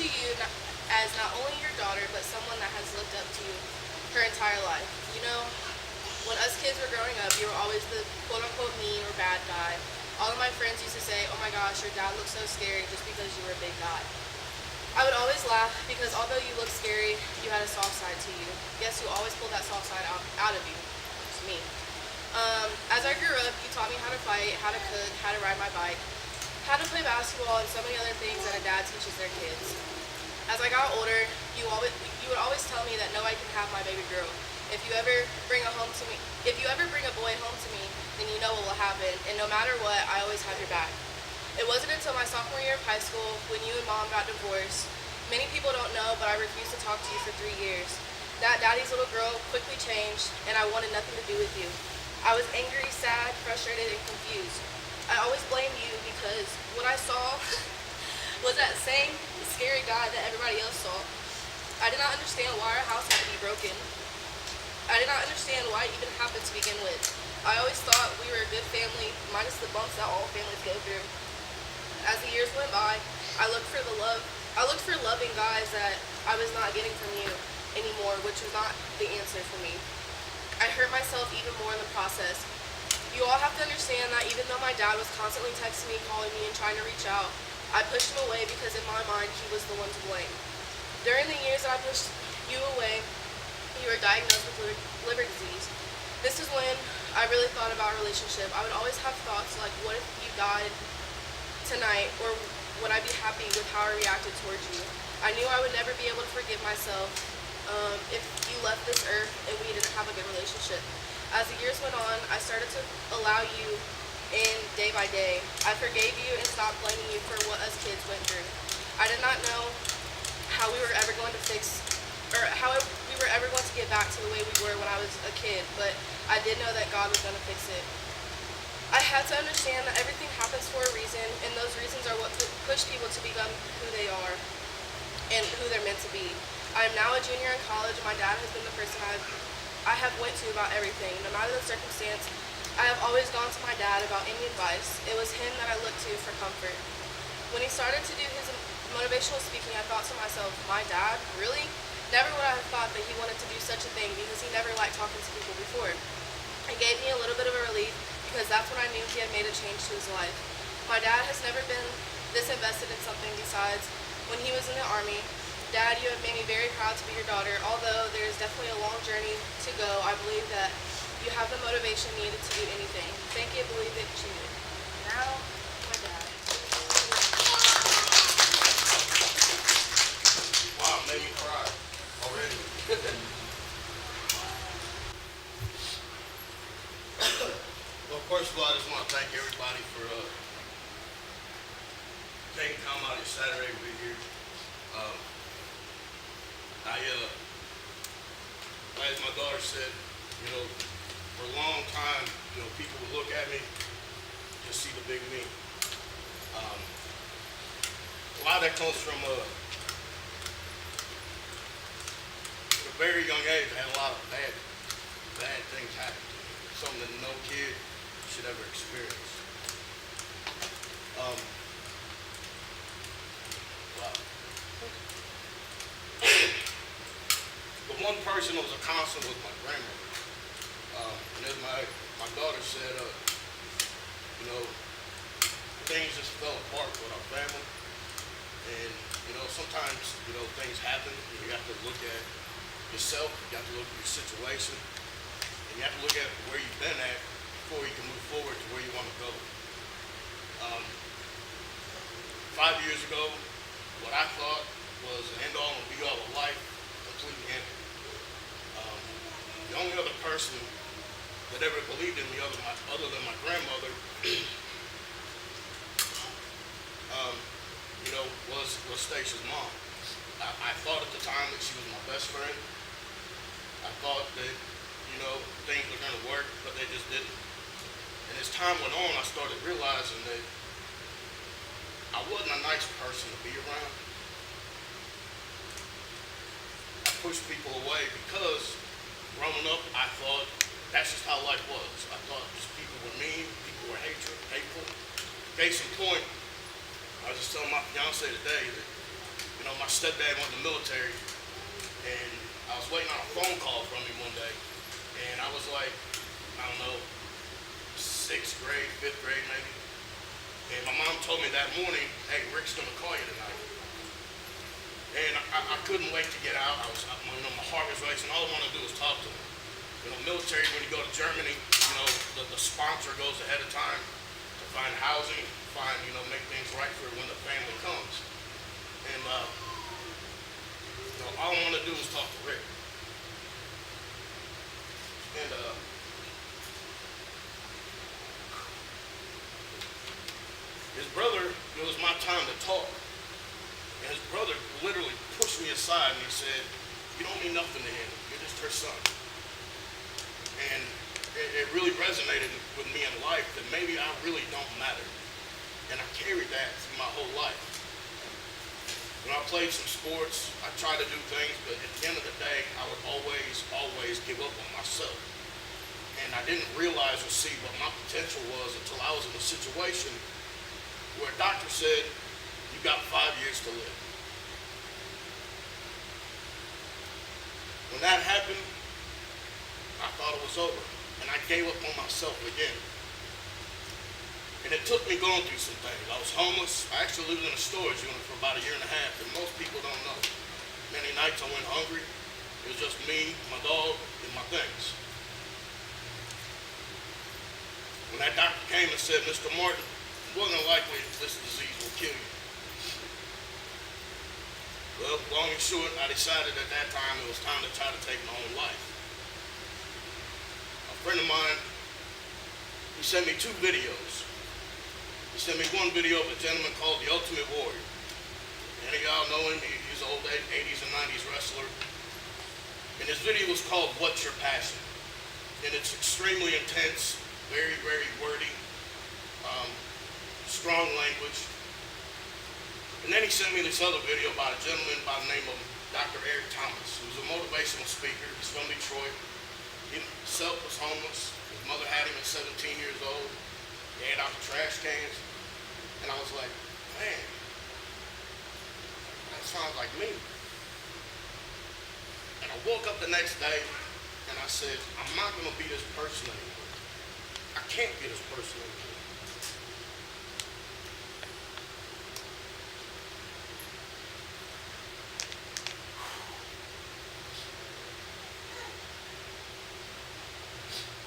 to you as not only your daughter, but someone that has looked up to you her entire life. You know, when us kids were growing up, you were always the quote-unquote mean or bad guy. All of my friends used to say, oh my gosh, your dad looks so scary just because you were a big guy. I would always laugh because although you looked scary, you had a soft side to you. Guess who always pulled that soft side out of you? It's me. As I grew up, you taught me how to fight, how to cook, how to ride my bike, how to play basketball, and so many other things that a dad teaches their kids. As I got older, you would always tell me that nobody can have my baby girl. If you ever bring a boy home to me, then you know what will happen, and no matter what, I always have your back. It wasn't until my sophomore year of high school when you and mom got divorced. Many people don't know, but I refused to talk to you for 3 years. That daddy's little girl quickly changed, and I wanted nothing to do with you. I was angry, sad, frustrated, and confused. I always blamed you because what I saw was that same scary guy that everybody else saw. I did not understand why our house had to be broken. I did not understand why it even happened to begin with. I always thought we were a good family, minus the bumps that all families go through. As the years went by, I looked for loving guys that I was not getting from you anymore, which was not the answer for me. I hurt myself even more in the process. You all have to understand that even though my dad was constantly texting me, calling me, and trying to reach out, I pushed him away because in my mind, he was the one to blame. During the years that I pushed you away, you were diagnosed with liver disease. This is when I really thought about a relationship. I would always have thoughts like, what if you died tonight, or would I be happy with how I reacted towards you? I knew I would never be able to forgive myself if you left this earth and we didn't have a good relationship. As the years went on, I started to allow you in day by day. I forgave you and stopped blaming you for what us kids went through. I did not know how we were ever going to get back to the way we were when I was a kid, but I did know that God was going to fix it. I had to understand that everything happens for a reason, and those reasons are what push people to become who they are and who they're meant to be. I am now a junior in college. My dad has been the person I have went to about everything. No matter the circumstance, I have always gone to my dad about any advice. It was him that I looked to for comfort. When he started to do his motivational speaking, I thought to myself, my dad? Really? Never would I have thought that he wanted to do such a thing because he never liked talking to people before. It gave me a little bit of a relief because that's when I knew he had made a change to his life. My dad has never been this invested in something besides when he was in the Army. Dad, you have made me very proud to be your daughter. Although there is definitely a long journey to go, I believe that you have the motivation needed to do anything. Thank you, believe that you do. Now, my dad. Wow, made me cry already. Well, first of all, I just want to thank everybody for taking time out of your Saturday to be here. As my daughter said, for a long time, people would look at me, just see the big me. A lot of that comes from a very young age. I had a lot of bad things happen to me. Something that no kid should ever experience. Wow. But one person that was a constant was my grandmother. And as my daughter said, things just fell apart with our family. And, sometimes, things happen. And you have to look at yourself. You have to look at your situation. And you have to look at where you've been at before you can move forward to where you want to go. 5 years ago, what I thought was the end-all and be-all of life completely ended. The only other person that ever believed in me other than my grandmother, was Stacia's mom. I thought at the time that she was my best friend. I thought that, things were going to work, but they just didn't. And as time went on, I started realizing that I wasn't a nice person to be around. I pushed people away because growing up, I thought that's just how life was. I thought just people were mean, people were hateful. Case in point, I was just telling my fiance today that You know, my stepdad went in the military, and I was waiting on a phone call from him one day, and I was like, I don't know, 6th grade, 5th grade maybe. And my mom told me that morning, hey, Rick's gonna call you tonight. And I couldn't wait to get out. My heart was racing. All I wanted to do was talk to him. You know, military, when you go to Germany, you know, the sponsor goes ahead of time to find housing, make things right for when the family comes. And, all I want to do is talk to Rick. And, his brother, it was my time to talk. And his brother literally pushed me aside and he said, you don't mean nothing to him. You're just her son. And it really resonated with me in life that maybe I really don't matter. And I carried that through my whole life. When I played some sports, I tried to do things, but at the end of the day, I would always give up on myself. And I didn't realize or see what my potential was until I was in a situation where a doctor said, you got 5 years to live. When that happened, I thought it was over, and I gave up on myself again. And it took me going through some things. I was homeless. I actually lived in a storage unit for about 1.5 years, and most people don't know. Many nights I went hungry. It was just me, my dog, and my things. When that doctor came and said, Mr. Martin, more than likely this disease will kill you. Well, long and short, I decided at that time it was time to try to take my own life. A friend of mine, he sent me 2 videos. He sent me one video of a gentleman called The Ultimate Warrior. Any of y'all know him? He's an old 80s and 90s wrestler. And his video was called What's Your Passion? And it's extremely intense, very, very wordy. Strong language. And then he sent me this other video by a gentleman by the name of Dr. Eric Thomas, who's a motivational speaker. He's from Detroit. He himself was homeless. His mother had him at 17 years old. He ate out the trash cans. And I was like, man, that sounds like me. And I woke up the next day and I said, I'm not going to be this person anymore. I can't be this person anymore.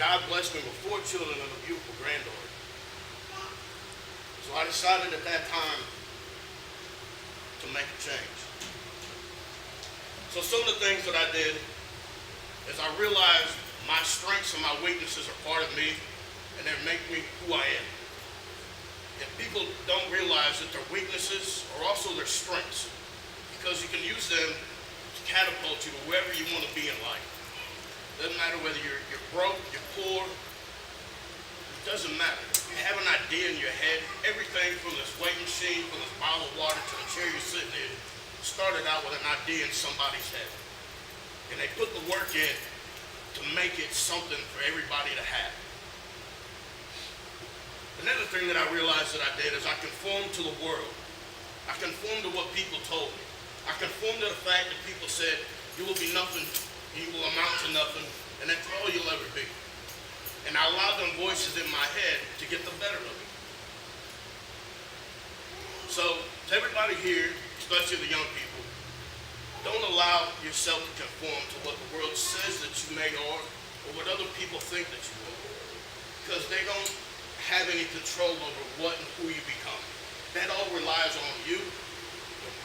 God blessed me with 4 children and a beautiful granddaughter. So I decided at that time to make a change. So some of the things that I did is I realized my strengths and my weaknesses are part of me and they make me who I am. And people don't realize that their weaknesses are also their strengths because you can use them to catapult you to wherever you want to be in life. Doesn't matter whether you're broke, you're poor, it doesn't matter. You have an idea in your head, everything from this weight machine, from this bottle of water to the chair you're sitting in, started out with an idea in somebody's head. And they put the work in to make it something for everybody to have. Another thing that I realized that I did is I conformed to the world. I conformed to what people told me. I conformed to the fact that people said, you will be nothing, you will amount to nothing, and that's all you'll ever be. And I allowed them voices in my head to get the better of me. So, to everybody here, especially the young people, don't allow yourself to conform to what the world says that you may are, or what other people think that you are. Because they don't have any control over what and who you become. That all relies on you,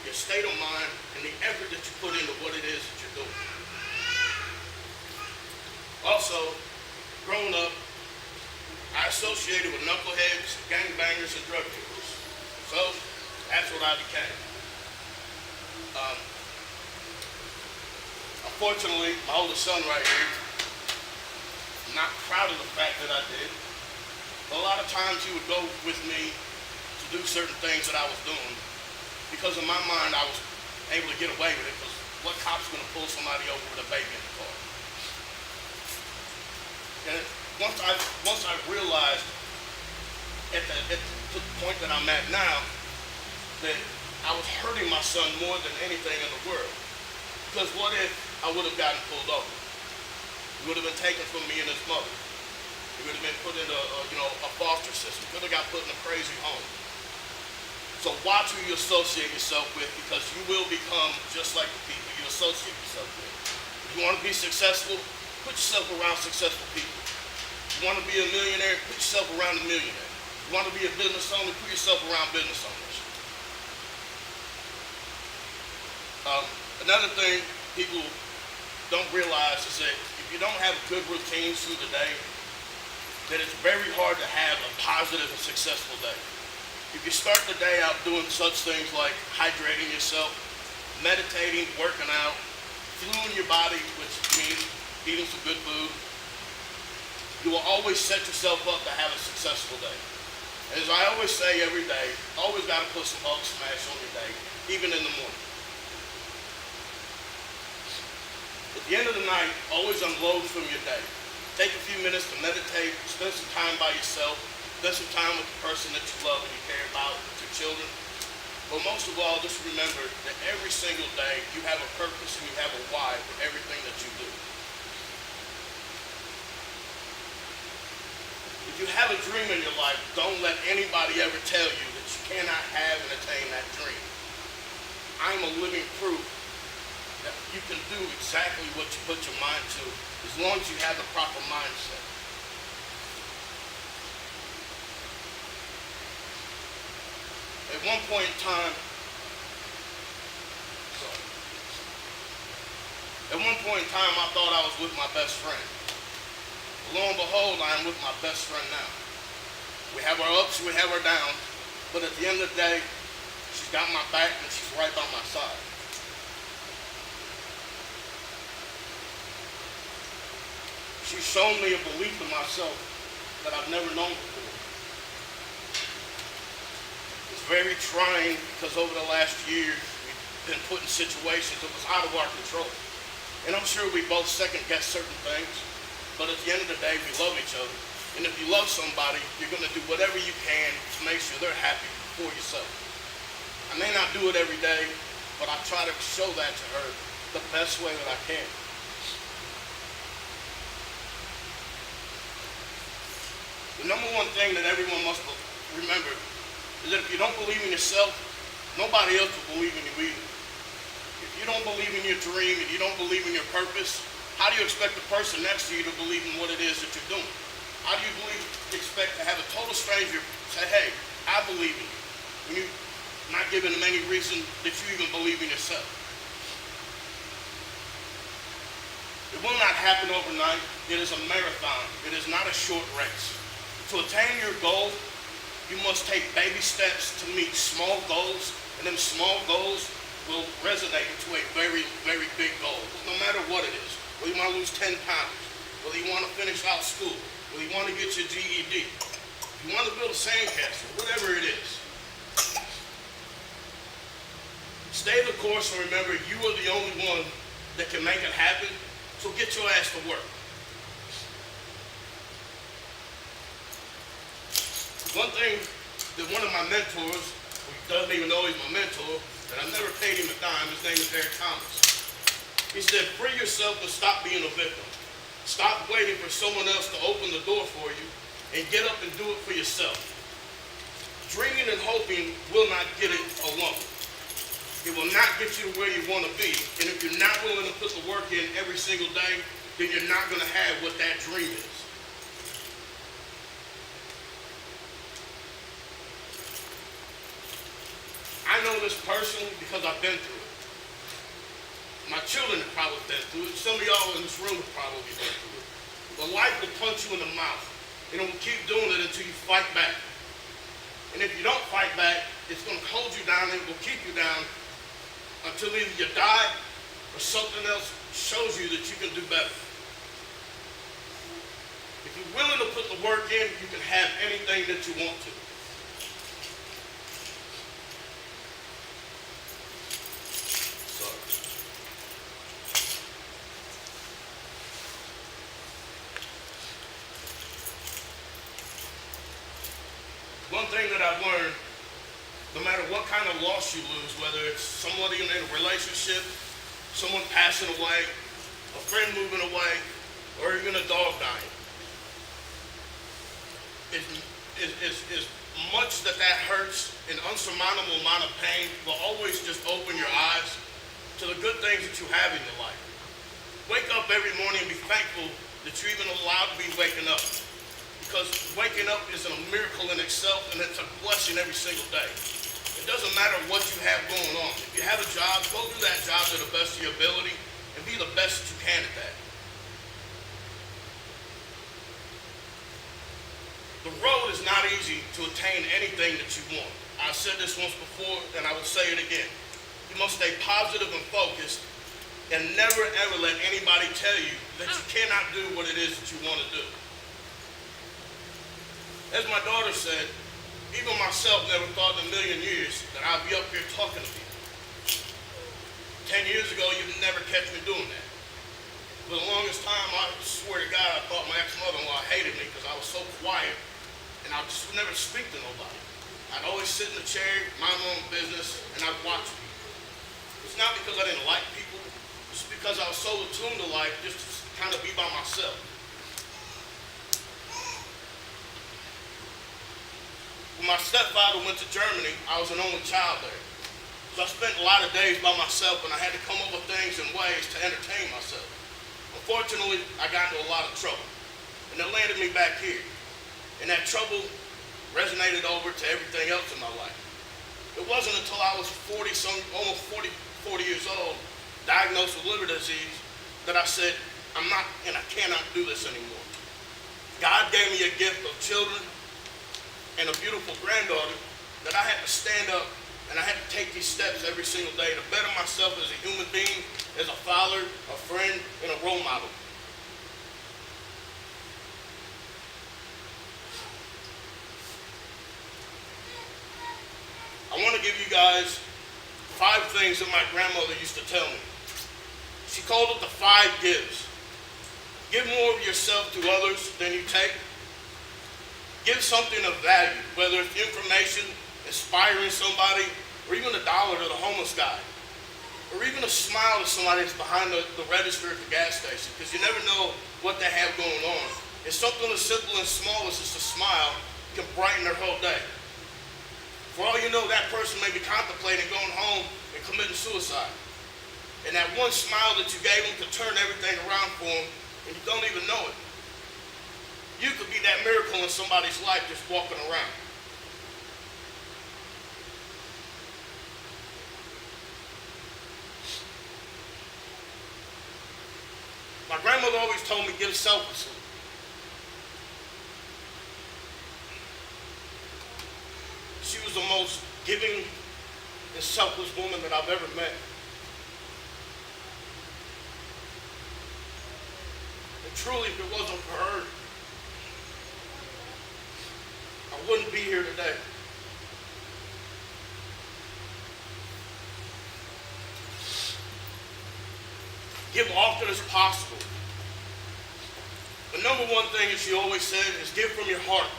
your state of mind, and the effort that you put into what it is that you're doing. Also, growing up, I associated with knuckleheads, gangbangers, and drug dealers. So, that's what I became. Unfortunately, my oldest son right here, I'm not proud of the fact that I did, but a lot of times he would go with me to do certain things that I was doing because in my mind I was able to get away with it because what cop's going to pull somebody over with a baby in the car? And once I realized at the point that I'm at now that I was hurting my son more than anything in the world. Because what if I would have gotten pulled over? He would have been taken from me and his mother. He would have been put in a foster system. Could have got put in a crazy home. So watch who you associate yourself with, because you will become just like the people you associate yourself with. If you want to be successful, put yourself around successful people. If you want to be a millionaire, put yourself around a millionaire. If you want to be a business owner, put yourself around business owners. Another thing people don't realize is that if you don't have good routines through the day, that it's very hard to have a positive and successful day. If you start the day out doing such things like hydrating yourself, meditating, working out, fueling your body, which means eating some good food, you will always set yourself up to have a successful day. And as I always say every day, always got to put some Hulk smash on your day, even in the morning. At the end of the night, always unload from your day. Take a few minutes to meditate, spend some time by yourself, spend some time with the person that you love and you care about, with your children. But most of all, just remember that every single day you have a purpose and you have a why for everything that you do. If you have a dream in your life, don't let anybody ever tell you that you cannot have and attain that dream. I'm a living proof that you can do exactly what you put your mind to, as long as you have the proper mindset. At one point in time, I thought I was with my best friend. Lo and behold, I am with my best friend now. We have our ups, we have our downs, but at the end of the day, she's got my back and she's right by my side. She's shown me a belief in myself that I've never known before. It's very trying because over the last year, we've been put in situations that was out of our control. And I'm sure we both second guess certain things, but at the end of the day, we love each other. And if you love somebody, you're going to do whatever you can to make sure they're happy for yourself. I may not do it every day, but I try to show that to her the best way that I can. The number one thing that everyone must remember is that if you don't believe in yourself, nobody else will believe in you either. If you don't believe in your dream and you don't believe in your purpose, how do you expect the person next to you to believe in what it is that you're doing? How do you expect to have a total stranger say, hey, I believe in you, when you're not giving them any reason that you even believe in yourself? It will not happen overnight. It is a marathon. It is not a short race. To attain your goal, you must take baby steps to meet small goals, and them small goals will resonate into a very, very big goal, no matter what it is. Whether you want to lose 10 pounds, whether you want to finish out school, whether you want to get your GED, if you want to build a sandcastle, whatever it is. Stay the course and remember you are the only one that can make it happen, so get your ass to work. One thing that one of my mentors, who doesn't even know he's my mentor, and I've never paid him a dime, his name is Eric Thomas. He said, free yourself and stop being a victim. Stop waiting for someone else to open the door for you and get up and do it for yourself. Dreaming and hoping will not get it alone. It will not get you to where you want to be. And if you're not willing to put the work in every single day, then you're not going to have what that dream is. I know this personally because I've been through it. My children have probably been through it. Some of y'all in this room have probably been through it. But life will punch you in the mouth. And it will keep doing it until you fight back. And if you don't fight back, it's going to hold you down and it will keep you down until either you die or something else shows you that you can do better. If you're willing to put the work in, you can have anything that you want to. One thing that I've learned No matter what kind of loss you lose, whether it's somebody in a relationship, someone passing away, a friend moving away, or even a dog dying, as much that hurts, an unsurmountable amount of pain, will always just open your eyes to the good things that you have in your life. Wake up every morning and be thankful that you're even allowed to be waking up. Because waking up is a miracle in itself, and it's a blessing every single day. It doesn't matter what you have going on. If you have a job, go do that job to the best of your ability and be the best that you can at that. The road is not easy to attain anything that you want. I said this once before, and I will say it again. You must stay positive and focused, and never ever let anybody tell you that you cannot do what it is that you want to do. As my daughter said, even myself never thought in a million years that I'd be up here talking to people. 10 years ago, you'd never catch me doing that. For the longest time, I swear to God, I thought my ex-mother-in-law hated me because I was so quiet and I just would never speak to nobody. I'd always sit in the chair, mind my own business, and I'd watch people. It's not because I didn't like people, it's because I was so attuned to life just to kind of be by myself. When my stepfather went to Germany, I was an only child there. So I spent a lot of days by myself, and I had to come up with things and ways to entertain myself. Unfortunately, I got into a lot of trouble, and it landed me back here. And that trouble resonated over to everything else in my life. It wasn't until I was almost 40 years old, diagnosed with liver disease, that I said, I'm not and I cannot do this anymore. God gave me a gift of children and a beautiful granddaughter that I had to stand up and I had to take these steps every single day to better myself as a human being, as a father, a friend, and a role model. I want to give you guys 5 things that my grandmother used to tell me. She called it the 5 gives. Give more of yourself to others than you take. Give something of value, whether it's information, inspiring somebody, or even $1 to the homeless guy, or even a smile to somebody that's behind the register at the gas station, because you never know what they have going on. And something as simple and small as just a smile can brighten their whole day. For all you know, that person may be contemplating going home and committing suicide. And that one smile that you gave them could turn everything around for them, and you don't even know it. You could be that miracle in somebody's life just walking around. My grandmother always told me, give selflessly. She was the most giving and selfless woman that I've ever met. And truly, if it wasn't for her, I wouldn't be here today. Give often as possible. The number one thing that she always said is give from your heart.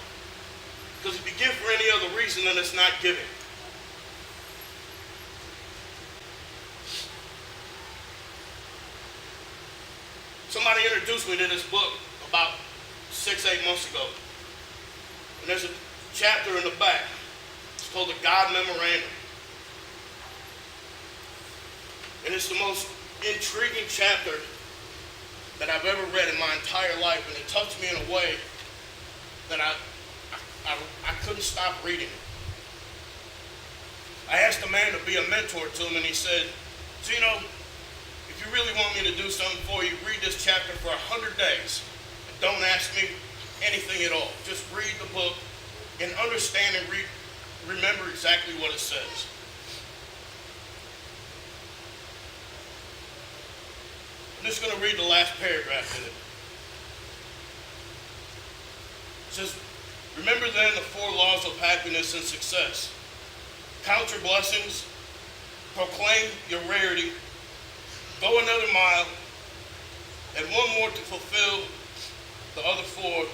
Because if you give for any other reason, then it's not giving. Somebody introduced me to this book about 6-8 months ago. And there's a chapter in the back. It's called the God Memorandum. And it's the most intriguing chapter that I've ever read in my entire life, and it touched me in a way that I couldn't stop reading it. I asked a man to be a mentor to him, and he said, Gino, if you really want me to do something for you, read this chapter for 100 days. And don't ask me anything at all. Just read the book and understand and remember exactly what it says. I'm just going to read the last paragraph in it. It says, remember then the 4 laws of happiness and success. Count your blessings, proclaim your rarity, go another mile, and one more to fulfill the other 4.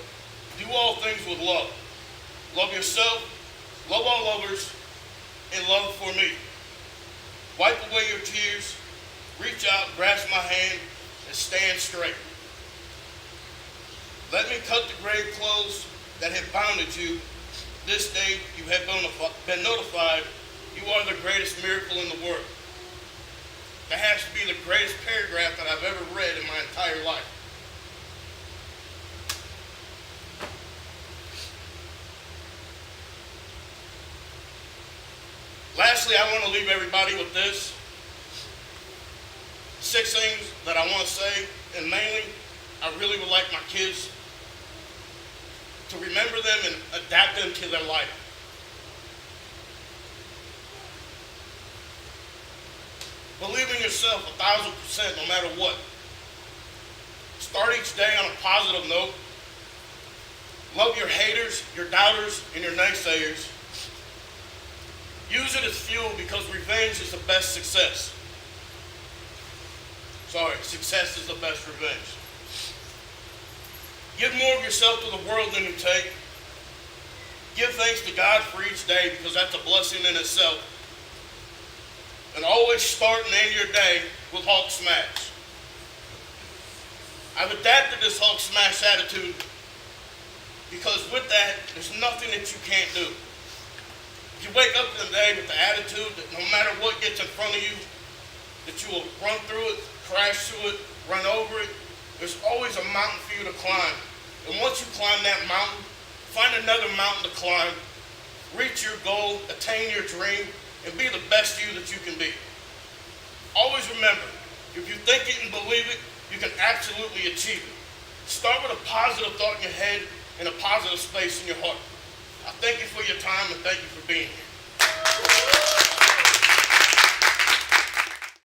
Do all things with love. Love yourself, love all others, in love for me. Wipe away your tears, reach out, grasp my hand, and stand straight. Let me cut the grave clothes that have bounded you. This day you have been notified you are the greatest miracle in the world. That has to be the greatest paragraph that I've ever read in my entire life. Lastly, I want to leave everybody with this. 6 things that I want to say, and mainly, I really would like my kids to remember them and adapt them to their life. Believe in yourself 1,000% no matter what. Start each day on a positive note. Love your haters, your doubters, and your naysayers. Use it as fuel because revenge is the best success. Success is the best revenge. Give more of yourself to the world than you take. Give thanks to God for each day because that's a blessing in itself. And always start and end your day with Hulk Smash. I've adapted this Hulk Smash attitude because with that, there's nothing that you can't do. If you wake up in the day with the attitude that no matter what gets in front of you, that you will run through it, crash through it, run over it, there's always a mountain for you to climb. And once you climb that mountain, find another mountain to climb, reach your goal, attain your dream, and be the best you that you can be. Always remember, if you think it and believe it, you can absolutely achieve it. Start with a positive thought in your head and a positive space in your heart. I thank you for your time and thank you for being here.